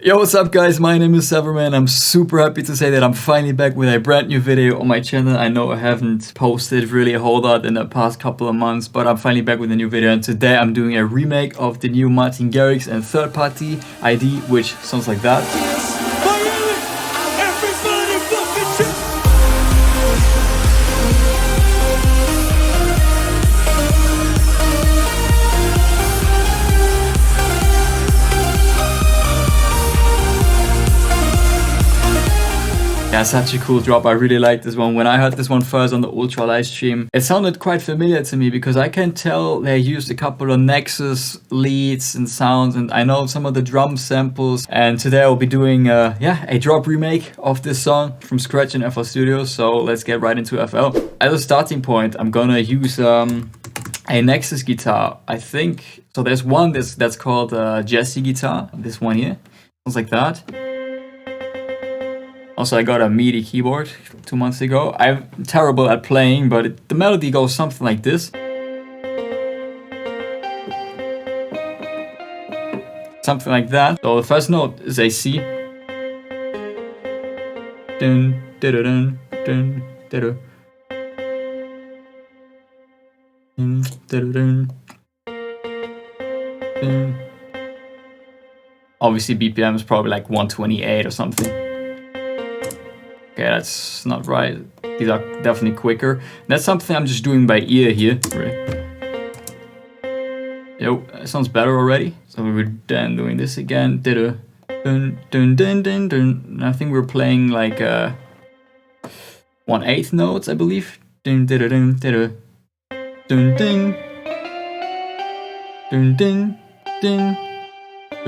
Yo, what's up guys, my name is Severman. I'm super happy to say that I'm finally back with a brand new video on my channel. I know I haven't posted really a whole lot in the past couple of months, but I'm finally back with a new video, and today I'm doing a remake of the new Marting Garrix and third party ID, which sounds like that. Yeah, such a cool drop. I really like this one. When I heard this one first on the Ultra live stream, it sounded quite familiar to me because I can tell they used a couple of Nexus leads and sounds, and I know some of the drum samples. And today I'll be doing a drop remake of this song from scratch in FL Studio. So let's get right into FL. As a starting point, I'm gonna use a Nexus guitar, I think. So there's one that's called Jesse guitar. This one here sounds like that. Also, I got a MIDI keyboard 2 months ago. I'm terrible at playing, but the melody goes something like this. Something like that. So the first note is a C. Dun, dun, dun, dun, dun. Obviously, BPM is probably like 128 or something. Okay, that's not right. These are definitely quicker. That's something I'm just doing by ear here. Yo, that sounds better already. So we're then doing this again. Dun, dun, dun, dun, dun. I think we're playing like 1/8 notes, I believe. Dun, dun, dun, dun, dun, dun, dun, dun, dun, dun, dun, dun,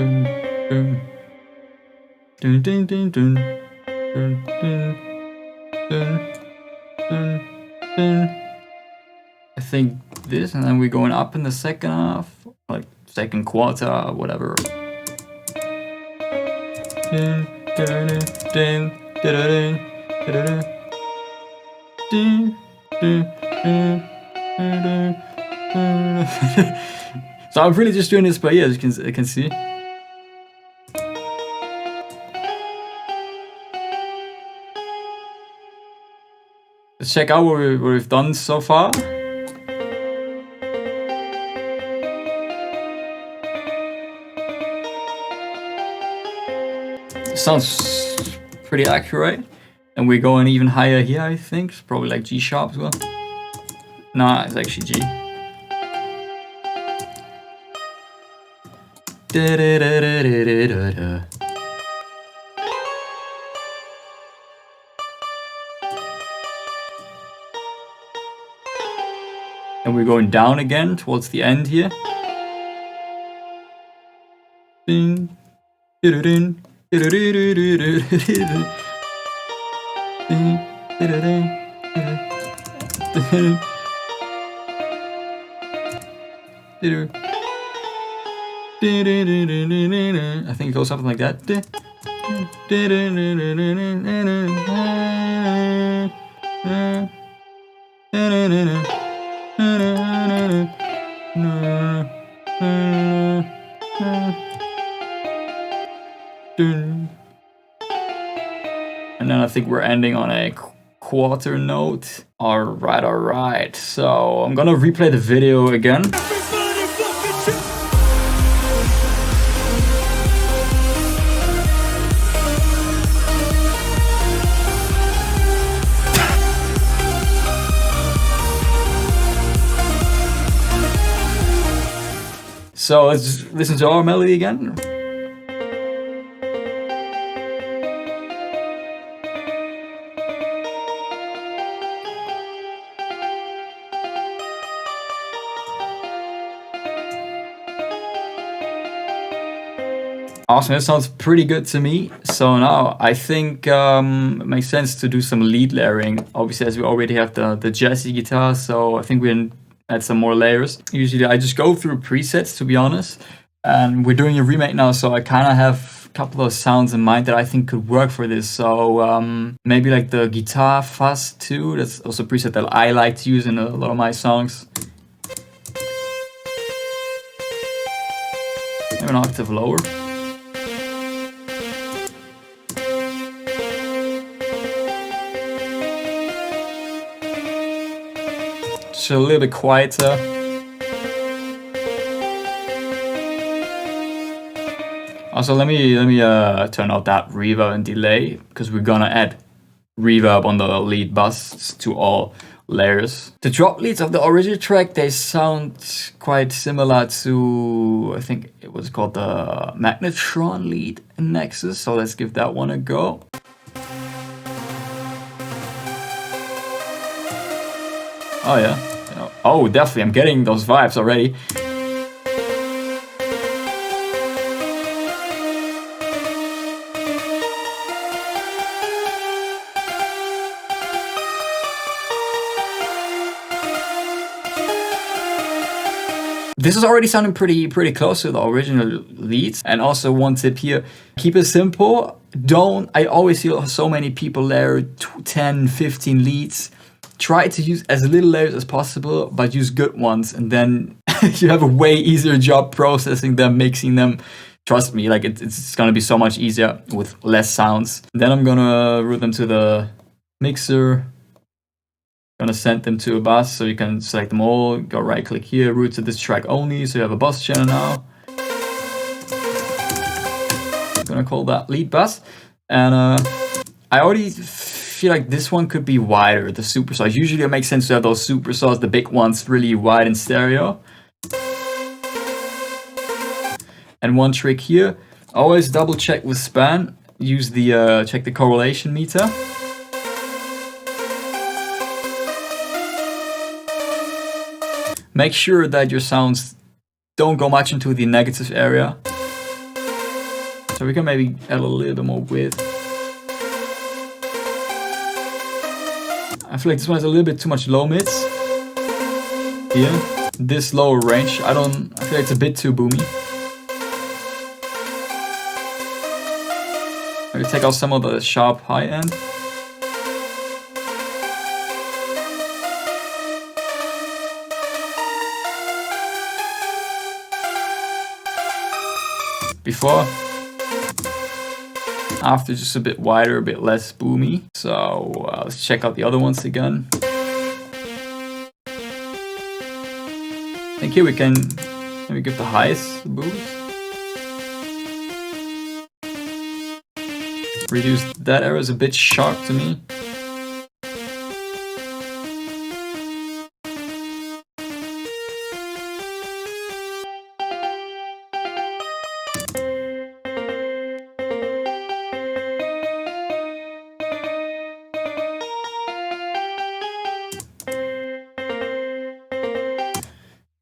dun, dun. Dun, dun, dun, dun, dun. I think this, and then we're going up in the second half, like second quarter, whatever. Dun, dun, dun, dun, dun, dun, dun, dun, dun. So I'm really just doing this by ear, as you can see. Let's check out what we've done so far. Sounds pretty accurate. And we're going even higher here, I think. It's probably like G sharp as well. Nah, it's actually G. Da, da, da, da, da, da, da. And we're going down again towards the end here. Ding, ding, I think it goes something like that. And then I think we're ending on a quarter note. Alright. So I'm gonna replay the video again. So let's listen to our melody again. Awesome, that sounds pretty good to me. So now I think it makes sense to do some lead layering. Obviously, as we already have the Jesse guitar, so I think we can add some more layers. Usually I just go through presets, to be honest. And we're doing a remake now, so I kind of have a couple of sounds in mind that I think could work for this. So maybe like the guitar fuzz too. That's also a preset that I like to use in a lot of my songs. Maybe an octave lower. Just a little bit quieter. Also, let me turn out that reverb and delay, because we're gonna add reverb on the lead bus to all layers. The drop leads of the original track, they sound quite similar to, I think it was called the Magnetron lead in Nexus, so let's give that one a go. Oh yeah, oh definitely, I'm getting those vibes already. This is already sounding pretty close to the original leads. And also one tip here, keep it simple. I always hear so many people layer 10, 15 leads. Try to use as little layers as possible, but use good ones. And then you have a way easier job processing them, mixing them. Trust me, like it's gonna be so much easier with less sounds. Then I'm gonna route them to the mixer. Gonna send them to a bus, so you can select them all, go right click here, route to this track only, so you have a bus channel now. I'm gonna call that lead bus. And I already feel like this one could be wider, the supersaws. Usually it makes sense to have those supersaws, the big ones, really wide in stereo. And one trick here, always double check with span, use the check the correlation meter. Make sure that your sounds don't go much into the negative area. So we can maybe add a little bit more width. I feel like this one has a little bit too much low mids. Here, this lower range, I feel like it's a bit too boomy. Maybe take out some of the sharp high end. Before, after, just a bit wider, a bit less boomy. So let's check out the other ones again. I think here we can maybe give the highs a boost. Reduce that error, is a bit sharp to me.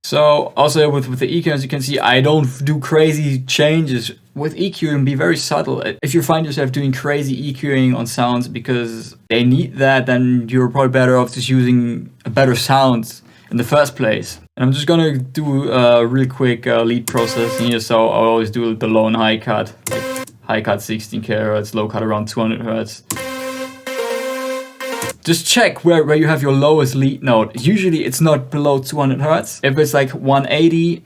So also with the EQ, as you can see, I don't do crazy changes. With EQ, you can be very subtle. If you find yourself doing crazy EQing on sounds because they need that, then you're probably better off just using a better sound in the first place. And I'm just gonna do a real quick lead process here. So I always do the low and high cut, like high cut 16 kHz, low cut around 200 Hz. Just check where you have your lowest lead note. Usually it's not below 200 Hz. If it's like 180,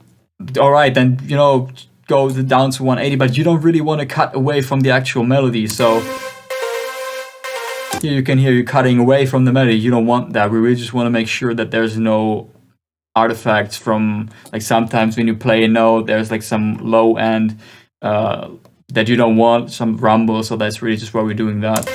all right, then, you know, go down to 180, but you don't really want to cut away from the actual melody. So here you can hear you cutting away from the melody. You don't want that. We really just want to make sure that there's no artifacts from, like, sometimes when you play a note, there's like some low end that you don't want, some rumble. So that's really just why we're doing that.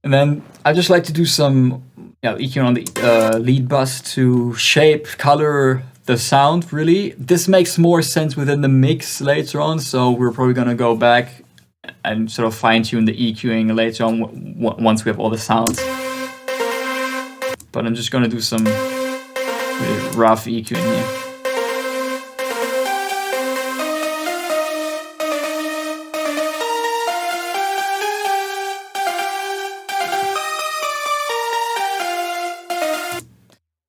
And then I just like to do some EQ on the lead bus to shape, color the sound, really. This makes more sense within the mix later on, so we're probably gonna go back and sort of fine tune the EQing later on once we have all the sounds. But I'm just gonna do some really rough EQing here.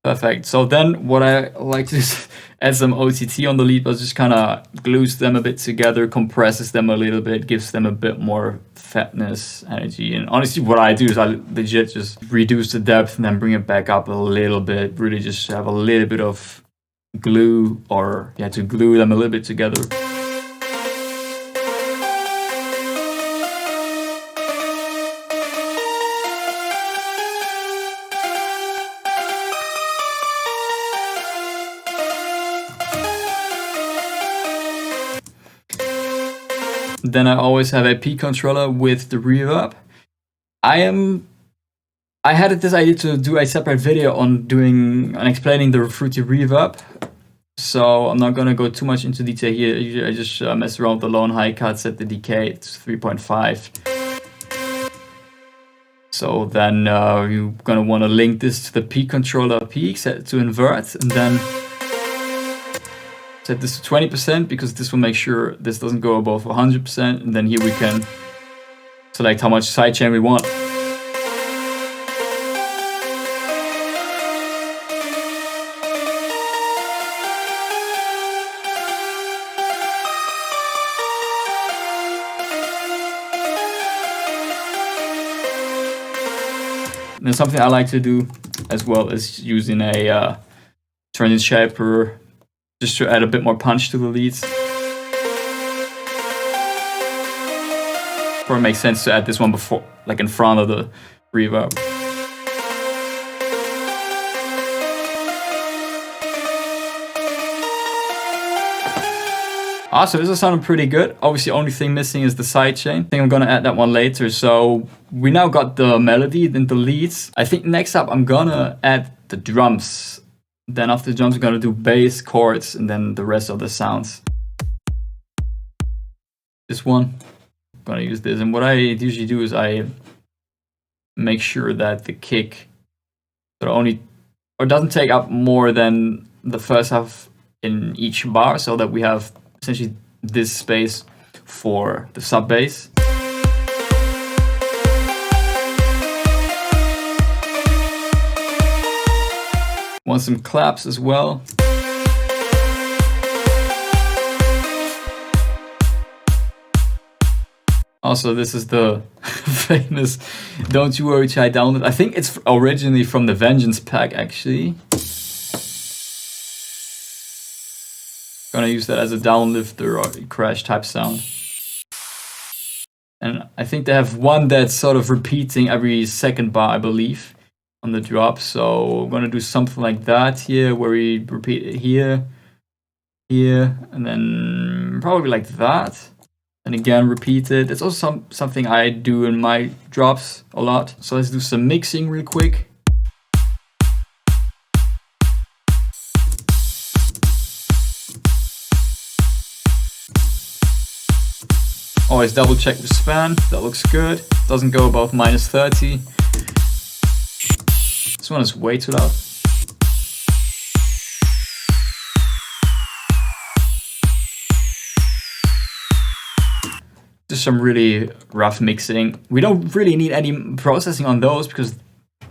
Perfect. So then what I like to do is add some OTT on the lead bus, just kind of glues them a bit together, compresses them a little bit, gives them a bit more fatness, energy. And honestly, what I do is I legit just reduce the depth and then bring it back up a little bit, really just have a little bit of glue, or to glue them a little bit together. Then I always have a P controller with the reverb. I had this idea to do a separate video on explaining the fruity reverb. So I'm not gonna go too much into detail here. I just mess around with the low and high cut, set the decay to 3.5. So then you're gonna want to link this to the P controller peak, set it to invert, and then set this to 20% because this will make sure this doesn't go above 100%. And then here we can select how much sidechain we want. And then something I like to do as well is using a transient shaper just to add a bit more punch to the leads. Probably makes sense to add this one before, like in front of the reverb. So this is sounding pretty good. Obviously, only thing missing is the sidechain. I think I'm gonna add that one later. So we now got the melody and the leads. I think next up I'm gonna add the drums. Then after the drums, I'm gonna do bass, chords, and then the rest of the sounds. This one, I'm gonna use this. And what I usually do is I make sure that the kick doesn't take up more than the first half in each bar, so that we have essentially this space for the sub bass. Want some claps as well. Also, this is the famous Don't You Worry which I downloaded. I think it's originally from the Vengeance pack actually. Gonna use that as a downlifter or crash type sound. And I think they have one that's sort of repeating every second bar, I believe, on the drop. So I'm gonna do something like that here, where we repeat it here, here, and then probably like that. And again, repeat it. It's also something I do in my drops a lot. So let's do some mixing real quick. Always double check the span, that looks good. Doesn't go above -30. This one is way too loud. Just some really rough mixing. We don't really need any processing on those because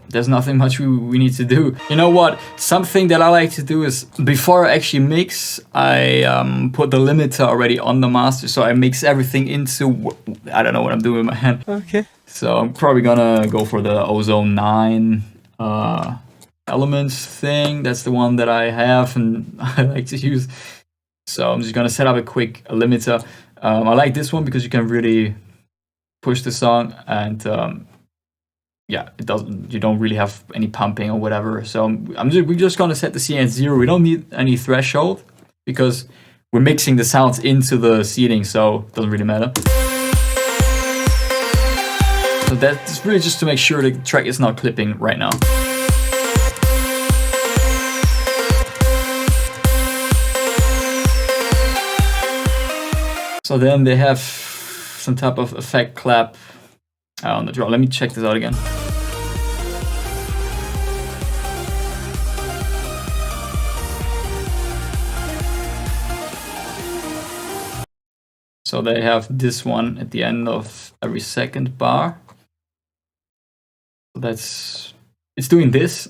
there's nothing much we need to do. You know what? Something that I like to do is before I actually mix, I put the limiter already on the master. So I mix everything into, I don't know what I'm doing with my hand. Okay. So I'm probably gonna go for the Ozone 9 elements thing. That's the one that I have and I like to use. So I'm just gonna set up a quick limiter. I like this one because you can really push the song and yeah, you don't really have any pumping or whatever. So we're just gonna set the CN at 0. We don't need any threshold because we're mixing the sounds into the seating, so it doesn't really matter. So that's really just to make sure the track is not clipping right now. So then they have some type of effect clap on the drop. Let me check this out again. So they have this one at the end of every second bar. So it's doing this.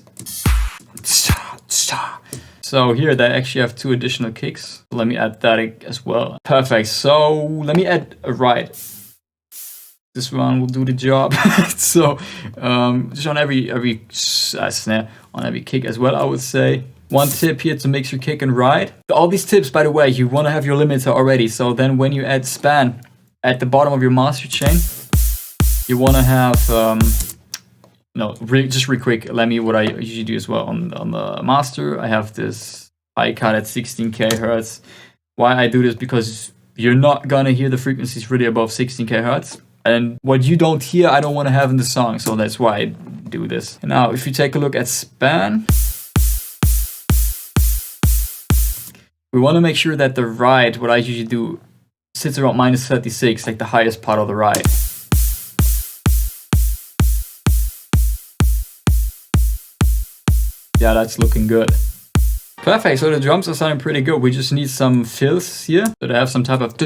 So here they actually have 2 additional kicks. Let me add that as well. Perfect. So let me add a ride. This one will do the job. So just on every snare, on every kick as well, I would say. One tip here to mix your kick and ride. All these tips, by the way, you want to have your limiter already. So then when you add span at the bottom of your master chain, you want to have, just real quick, let me what I usually do as well on the master. I have this high cut at 16k hertz. Why I do this? Because you're not gonna hear the frequencies really above 16k hertz. And what you don't hear, I don't want to have in the song, so that's why I do this. And now, if you take a look at span, we want to make sure that the ride, what I usually do, sits around -36, like the highest part of the ride. Yeah, that's looking good. Perfect, so the drums are sounding pretty good. We just need some fills here, so they have some type of...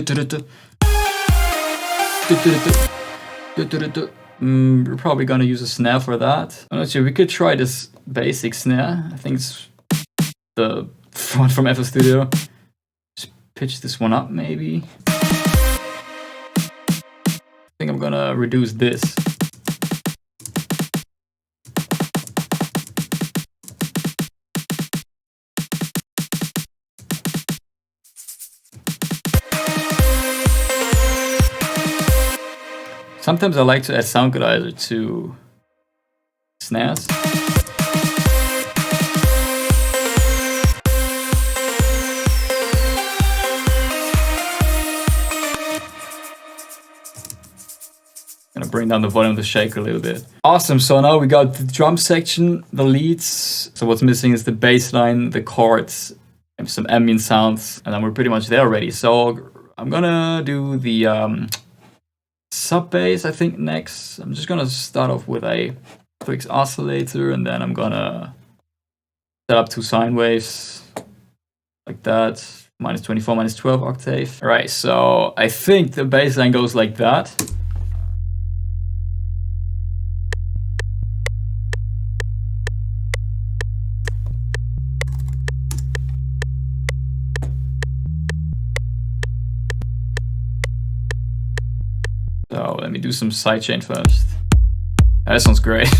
We're probably gonna use a snare for that. I'm not sure, we could try this basic snare. I think it's the one from FL Studio. Just pitch this one up maybe. I think I'm gonna reduce this. Sometimes I like to add sound equalizer to snares. Gonna bring down the volume of the shaker a little bit. Awesome, so now we got the drum section, the leads. So what's missing is the bass line, the chords, and some ambient sounds, and then we're pretty much there already. So I'm gonna do the sub bass, I think, next. I'm just gonna start off with a Twix oscillator, and then I'm gonna set up 2 sine waves like that, -24, -12 octave. All right, so I think the bass line goes like that. So let me do some sidechain first. That sounds great.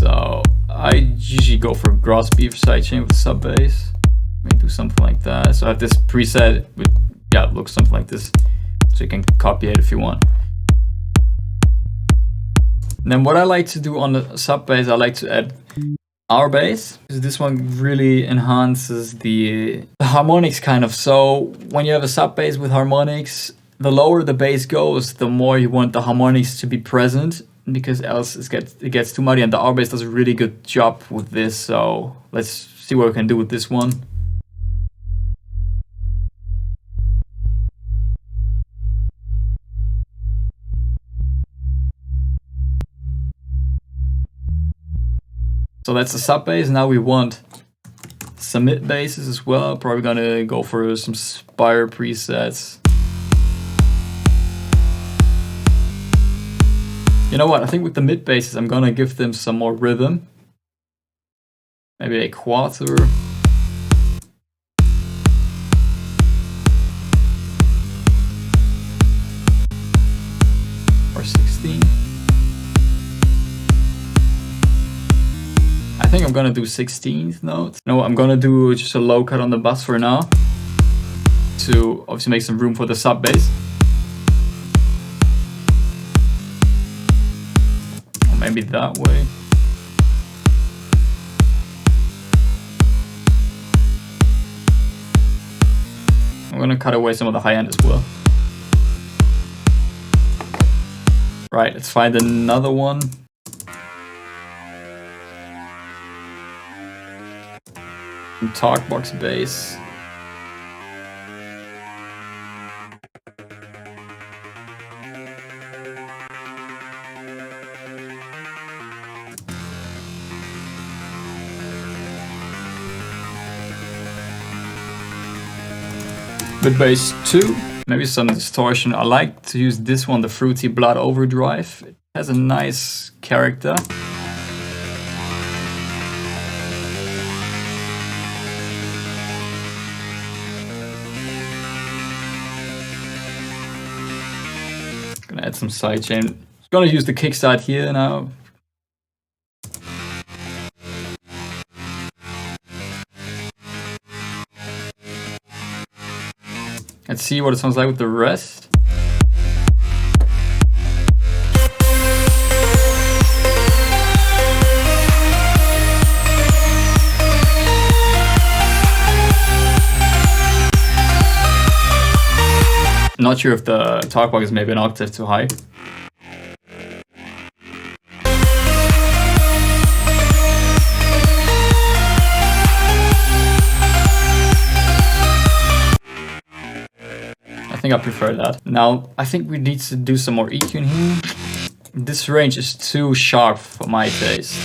So I usually go for gross beat for sidechain with sub bass. Let me do something like that. So I have this preset with, yeah, it looks something like this. So you can copy it if you want. And then what I like to do on the sub bass, I like to add our bass, because this one really enhances the harmonics kind of. So when you have a sub bass with harmonics, the lower the bass goes, the more you want the harmonics to be present, because else it gets too muddy, and the R bass does a really good job with this. So let's see what we can do with this one. So that's the sub bass. Now we want some mid basses as well. Probably gonna go for some Spire presets. You know what, I think with the mid basses I'm gonna give them some more rhythm. Maybe a quarter. Or 16. I think I'm gonna do 16th note. No, I'm gonna do just a low cut on the bass for now, to obviously make some room for the sub bass. Maybe that way. I'm gonna cut away some of the high end as well. Right, let's find another one. Some talkbox bass. Mid bass 2, maybe some distortion. I like to use this one, the Fruity Blood Overdrive. It has a nice character. Gonna add some sidechain. Gonna use the kickstart here now. Let's see what it sounds like with the rest. Not sure if the talkbox is maybe an octave too high. I think I prefer that. Now, I think we need to do some more EQ in here. This range is too sharp for my taste.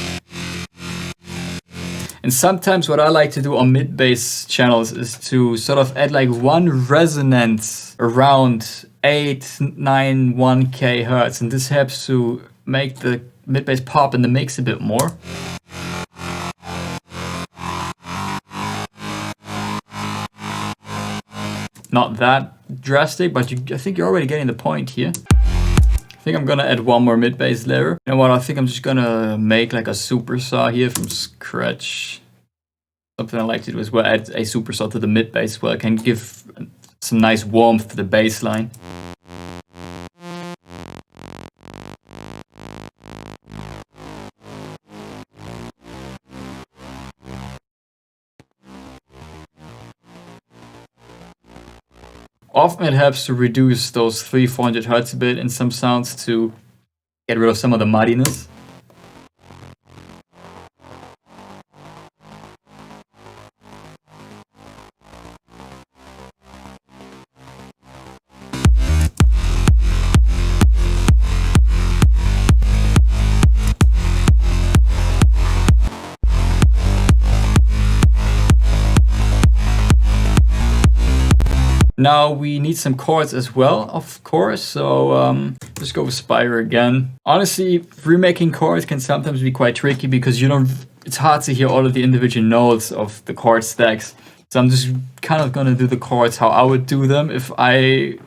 And sometimes what I like to do on mid-bass channels is to sort of add like one resonance around 8, 9, 1K hertz. And this helps to make the mid-bass pop in the mix a bit more. Not that drastic, but I think you're already getting the point here. I think I'm gonna add one more mid-bass layer. You know what, I think I'm just gonna make like a supersaw here from scratch. Something I like to do as well, add a supersaw to the mid-bass as well. It can give some nice warmth to the bass line. Often it helps to reduce those 300-400 hertz a bit in some sounds to get rid of some of the muddiness. Now we need some chords as well, of course, so just go with Spire again. Honestly, remaking chords can sometimes be quite tricky because it's hard to hear all of the individual notes of the chord stacks. So I'm just kind of gonna do the chords how I would do them if I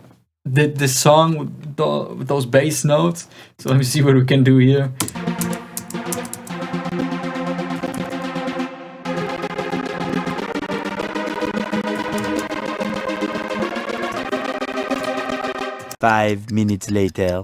did this song with those bass notes. So let me see what we can do here. Five minutes later.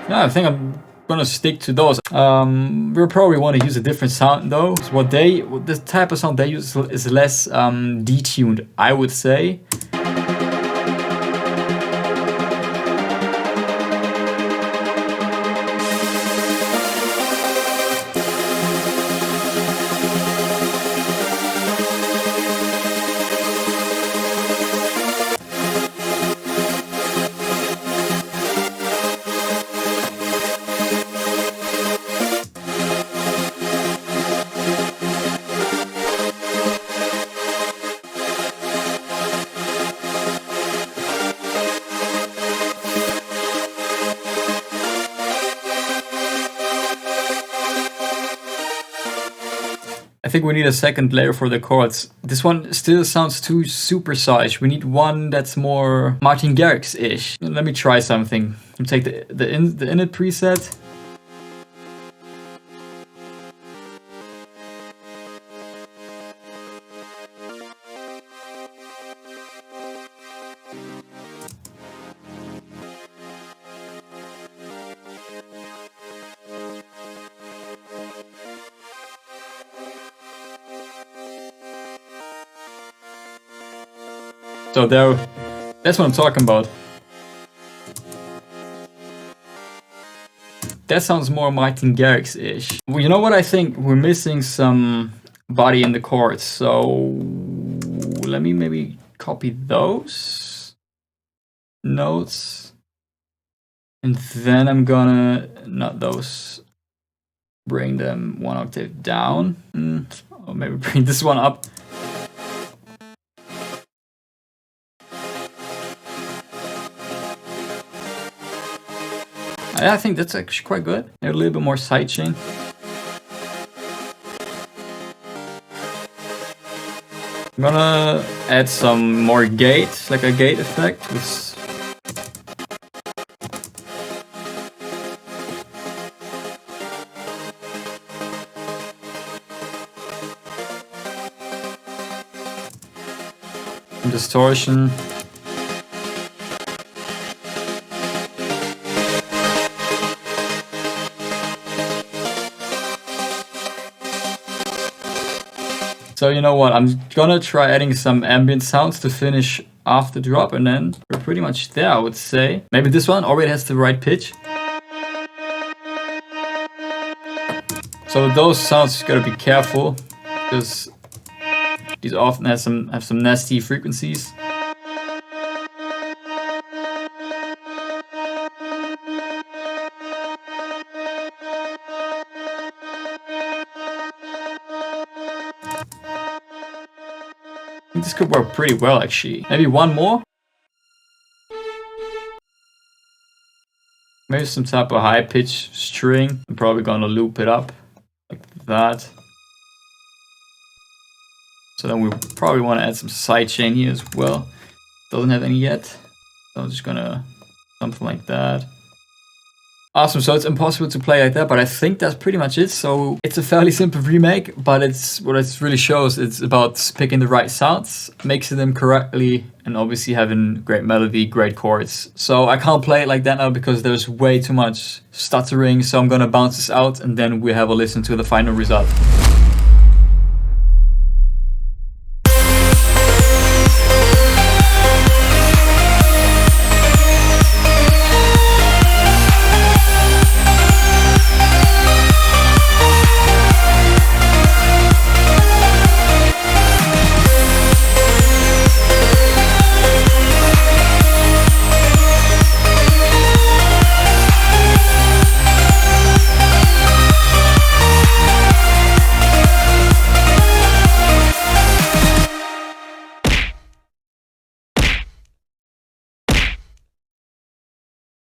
Yeah, I think I'm gonna stick to those. We'll probably want to use a different sound though. So the type of sound they use is less detuned, I would say. I think we need a second layer for the chords. This one still sounds too supersized. We need one that's more Marting Garrix-ish. Let me try something. You take the init preset. So that's what I'm talking about. That sounds more Martin Garrix-ish. Well, you know what I think? We're missing some body in the chords. So let me maybe copy those notes. And then I'm gonna, not those, bring them one octave down. Or maybe bring this one up. I think that's actually quite good. A little bit more sidechain. I'm gonna add some more gate, like a gate effect. Some distortion. So you know what, I'm gonna try adding some ambient sounds to finish off the drop, and then we're pretty much there, I would say. Maybe this one already has the right pitch. So with those sounds, you gotta be careful, because these often have some nasty frequencies. I think this could work pretty well, actually. Maybe one more? Maybe some type of high pitch string. I'm probably gonna loop it up like that. So then we probably want to add some sidechain here as well. Doesn't have any yet. So I'm just gonna something like that. Awesome, so it's impossible to play like that, but I think that's pretty much it. So it's a fairly simple remake, but it's what it really shows. It's about picking the right sounds, mixing them correctly, and obviously having great melody, great chords. So I can't play it like that now because there's way too much stuttering. So I'm gonna bounce this out and then we have a listen to the final result.